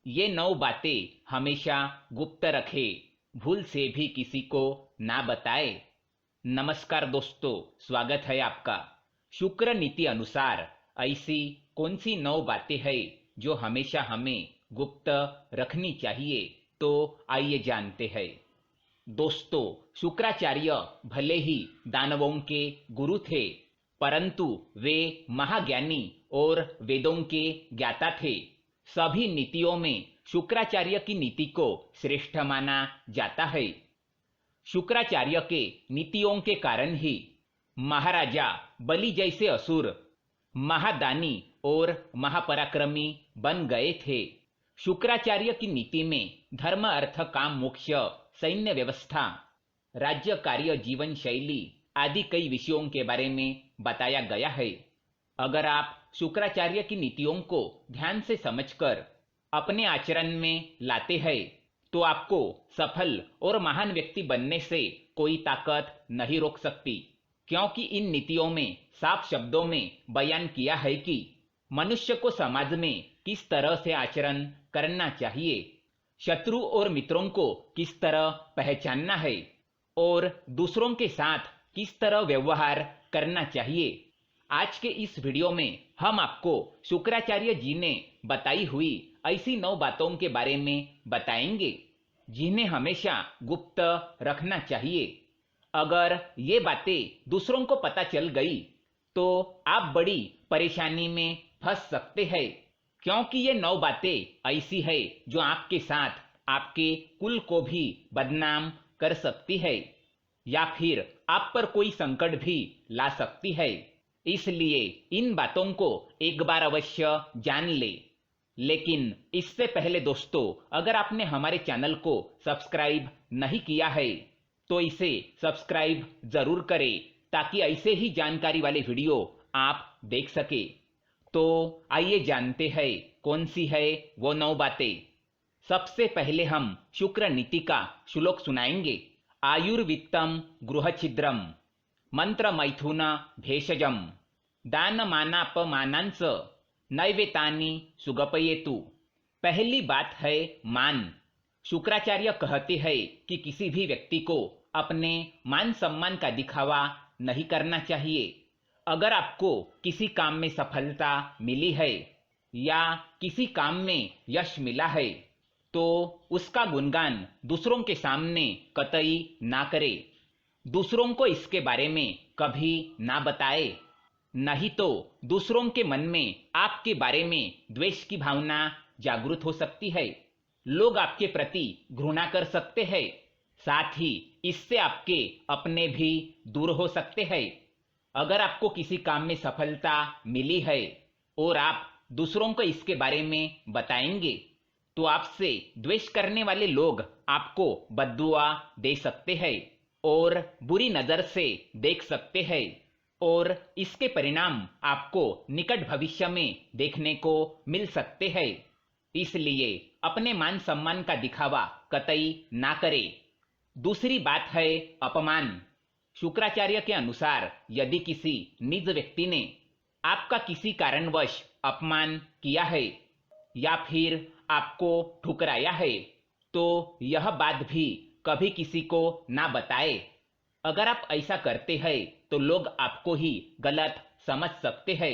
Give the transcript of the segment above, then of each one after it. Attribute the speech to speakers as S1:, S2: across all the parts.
S1: ये 9 बातें हमेशा गुप्त रखे, भूल से भी किसी को ना बताए। नमस्कार दोस्तों, स्वागत है आपका। शुक्र नीति अनुसार ऐसी कौन सी 9 बातें हैं जो हमेशा हमें गुप्त रखनी चाहिए, तो आइए जानते हैं। दोस्तों, शुक्राचार्य भले ही दानवों के गुरु थे, परंतु वे महाज्ञानी और वेदों के ज्ञाता थे। सभी नीतियों में शुक्राचार्य की नीति को श्रेष्ठ माना जाता है। शुक्राचार्य के नीतियों के कारण ही महाराजा बलि जैसे असुर महादानी और महापराक्रमी बन गए थे। शुक्राचार्य की नीति में धर्म, अर्थ, काम, मोक्ष, सैन्य व्यवस्था, राज्य कार्य, जीवन शैली आदि कई विषयों के बारे में बताया गया है। अगर आप शुक्राचार्य की नीतियों को ध्यान से समझकर अपने आचरण में लाते हैं, तो आपको सफल और महान व्यक्ति बनने से कोई ताकत नहीं रोक सकती, क्योंकि इन नीतियों में साफ शब्दों में बयान किया है कि मनुष्य को समाज में किस तरह से आचरण करना चाहिए, शत्रु और मित्रों को किस तरह पहचानना है और दूसरों के साथ किस तरह व्यवहार करना चाहिए। आज के इस वीडियो में हम आपको शुक्राचार्य जी ने बताई हुई ऐसी 9 बातों के बारे में बताएंगे, जिन्हें हमेशा गुप्त रखना चाहिए। अगर ये बातें दूसरों को पता चल गई तो आप बड़ी परेशानी में फंस सकते हैं, क्योंकि ये 9 बातें ऐसी है जो आपके साथ आपके कुल को भी बदनाम कर सकती है या फिर आप पर कोई संकट भी ला सकती है। इसलिए इन बातों को एक बार अवश्य जान ले। लेकिन इससे पहले दोस्तों, अगर आपने हमारे चैनल को सब्सक्राइब नहीं किया है तो इसे सब्सक्राइब जरूर करें, ताकि ऐसे ही जानकारी वाले वीडियो आप देख सके। तो आइए जानते हैं कौन सी है वो 9 बातें। सबसे पहले हम शुक्र नीति का श्लोक सुनाएंगे। आयुर्वित्तम गृहछिद्रम मंत्र मैथुन भेषजम दानमानापमानांस नैवेतानि सुगपयेतु। पहली बात है मान। शुक्राचार्य कहते हैं कि किसी भी व्यक्ति को अपने मान सम्मान का दिखावा नहीं करना चाहिए। अगर आपको किसी काम में सफलता मिली है या किसी काम में यश मिला है, तो उसका गुणगान दूसरों के सामने कतई ना करे। दूसरों को इसके बारे में कभी ना बताए, नहीं तो दूसरों के मन में आपके बारे में द्वेष की भावना जागृत हो सकती है। लोग आपके प्रति घृणा कर सकते हैं, साथ ही इससे आपके अपने भी दूर हो सकते हैं। अगर आपको किसी काम में सफलता मिली है और आप दूसरों को इसके बारे में बताएंगे, तो आपसे द्वेष करने वाले लोग आपको बद्दुआ दे सकते हैं और बुरी नजर से देख सकते हैं, और इसके परिणाम आपको निकट भविष्य में देखने को मिल सकते हैं। इसलिए अपने मान सम्मान का दिखावा कतई ना करें। दूसरी बात है अपमान। शुक्राचार्य के अनुसार यदि किसी निज व्यक्ति ने आपका किसी कारणवश अपमान किया है या फिर आपको ठुकराया है, तो यह बात भी कभी किसी को ना बताए। अगर आप ऐसा करते हैं तो लोग आपको ही गलत समझ सकते हैं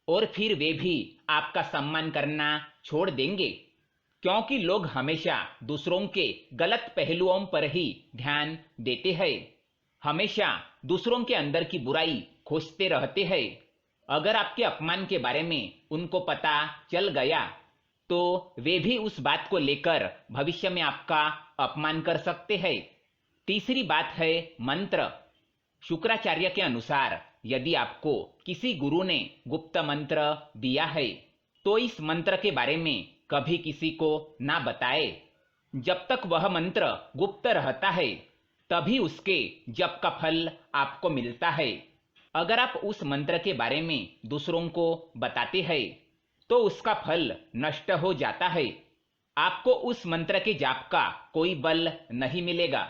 S1: और फिर वे भी आपका सम्मान करना छोड़ देंगे, क्योंकि लोग हमेशा दूसरों के गलत पहलुओं पर ही ध्यान देते हैं, हमेशा दूसरों के अंदर की बुराई खोजते रहते हैं। अगर आपके अपमान के बारे में उनको पता चल गया तो वे भी उस बात को लेकर भविष्य में आपका अपमान कर सकते हैं। तीसरी बात है मंत्र। शुक्राचार्य के अनुसार यदि आपको किसी गुरु ने गुप्त मंत्र दिया है, तो इस मंत्र के बारे में कभी किसी को ना बताए। जब तक वह मंत्र गुप्त रहता है, तभी उसके जप का फल आपको मिलता है। अगर आप उस मंत्र के बारे में दूसरों को बताते हैं, तो उसका फल नष्ट हो जाता है। आपको उस मंत्र के जाप का कोई बल नहीं मिलेगा।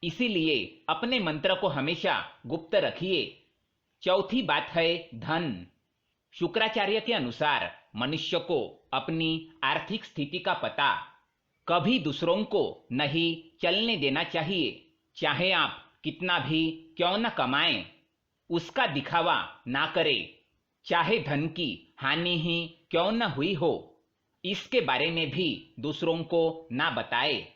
S1: इसीलिए अपने मंत्र को हमेशा गुप्त रखिए। चौथी बात है धन। शुक्राचार्य के अनुसार मनुष्य को अपनी आर्थिक स्थिति का पता कभी दूसरों को नहीं चलने देना चाहिए। चाहे आप कितना भी क्यों न कमाएं, उसका दिखावा ना करें। चाहे धन की हानि ही क्यों न हुई हो, इसके बारे में भी दूसरों को ना बताएं।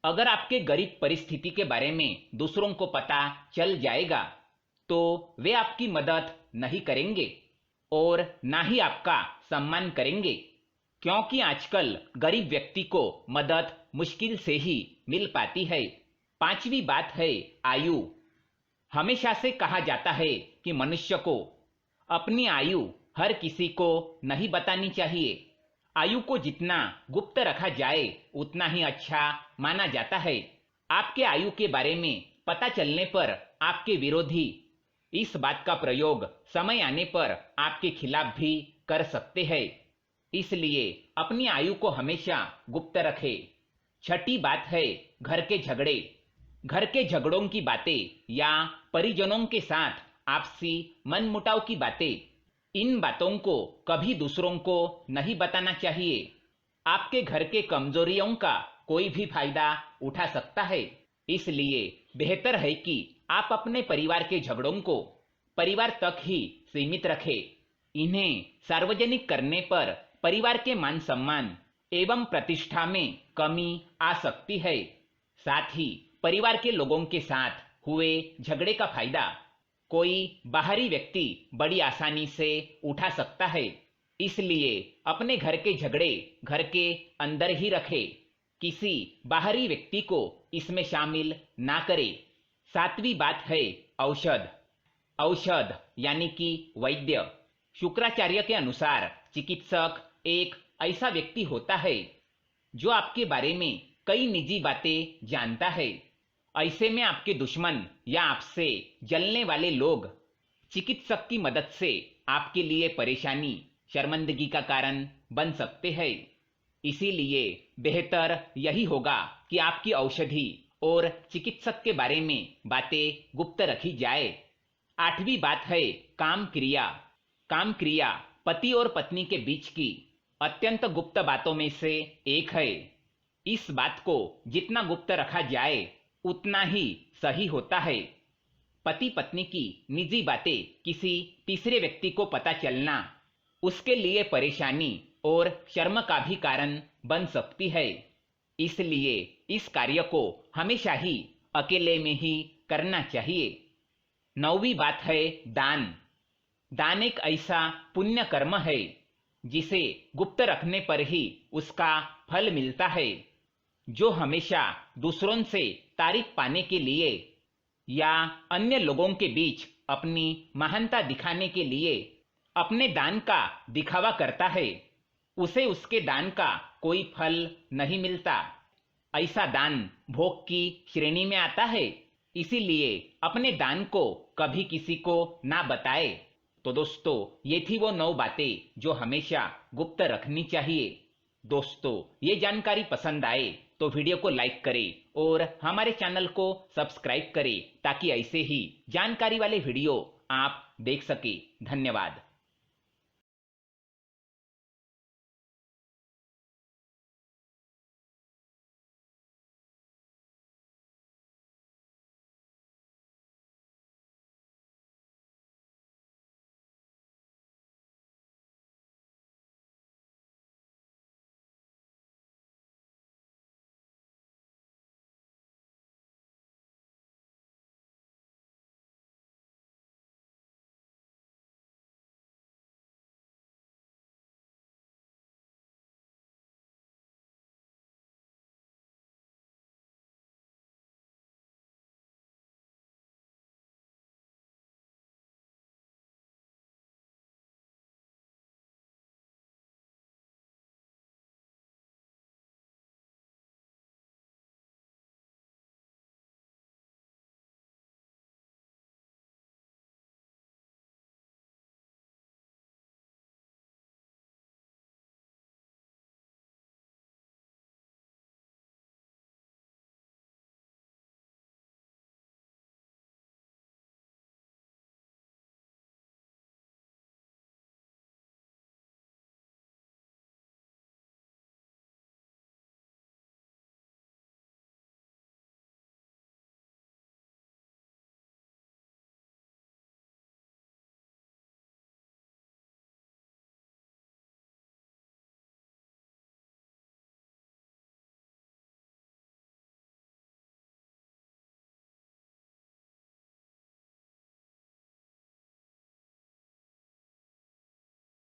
S1: अगर आपके गरीब परिस्थिति के बारे में दूसरों को पता चल जाएगा तो वे आपकी मदद नहीं करेंगे और ना ही आपका सम्मान करेंगे, क्योंकि आजकल गरीब व्यक्ति को मदद मुश्किल से ही मिल पाती है। पांचवी बात है आयु। हमेशा से कहा जाता है कि मनुष्य को अपनी आयु हर किसी को नहीं बतानी चाहिए। आयु को जितना गुप्त रखा जाए उतना ही अच्छा माना जाता है। आपके आयु के बारे में पता चलने पर आपके विरोधी इस बात का प्रयोग समय आने पर आपके खिलाफ भी कर सकते हैं। इसलिए अपनी आयु को हमेशा गुप्त रखें। छठी बात है घर के झगड़े। घर के झगड़ों की बातें या परिजनों के साथ आपसी मनमुटाव की बातें, इन बातों को कभी दूसरों को नहीं बताना चाहिए। आपके घर के कमजोरियों का कोई भी फायदा उठा सकता है। इसलिए बेहतर है कि आप अपने परिवार के झगड़ों को परिवार तक ही सीमित रखें। इन्हें सार्वजनिक करने पर परिवार के मान सम्मान एवं प्रतिष्ठा में कमी आ सकती है। साथ ही परिवार के लोगों के साथ हुए झगड़े का फायदा कोई बाहरी व्यक्ति बड़ी आसानी से उठा सकता है। इसलिए अपने घर के झगड़े घर के अंदर ही रखें, किसी बाहरी व्यक्ति को इसमें शामिल ना करें। सातवीं बात है औषध। औषध यानी कि वैद्य। शुक्राचार्य के अनुसार चिकित्सक एक ऐसा व्यक्ति होता है जो आपके बारे में कई निजी बातें जानता है। ऐसे में आपके दुश्मन या आपसे जलने वाले लोग चिकित्सक की मदद से आपके लिए परेशानी, शर्मिंदगी का कारण बन सकते हैं। इसीलिए बेहतर यही होगा कि आपकी औषधि और चिकित्सक के बारे में बातें गुप्त रखी जाए। आठवीं बात है काम क्रिया। काम क्रिया पति और पत्नी के बीच की अत्यंत गुप्त बातों में से एक है। इस बात को जितना गुप्त रखा जाए उतना ही सही होता है। पति पत्नी की निजी बातें किसी तीसरे व्यक्ति को पता चलना उसके लिए परेशानी और शर्म का भी कारण बन सकती है। इसलिए इस कार्य को हमेशा ही अकेले में ही करना चाहिए। नौवीं बात है दान। दान एक ऐसा पुण्य कर्म है जिसे गुप्त रखने पर ही उसका फल मिलता है। जो हमेशा दूसरों से तारीफ पाने के लिए या अन्य लोगों के बीच अपनी महानता दिखाने के लिए अपने दान का दिखावा करता है, उसे उसके दान का कोई फल नहीं मिलता। ऐसा दान भोग की श्रेणी में आता है। इसीलिए अपने दान को कभी किसी को ना बताए। तो दोस्तों, ये थी वो 9 बातें जो हमेशा गुप्त रखनी चाहिए। दोस्तों, ये जानकारी पसंद आए तो वीडियो को लाइक करें और हमारे चैनल को सब्सक्राइब करें ताकि ऐसे ही जानकारी वाले वीडियो आप देख सके। धन्यवाद।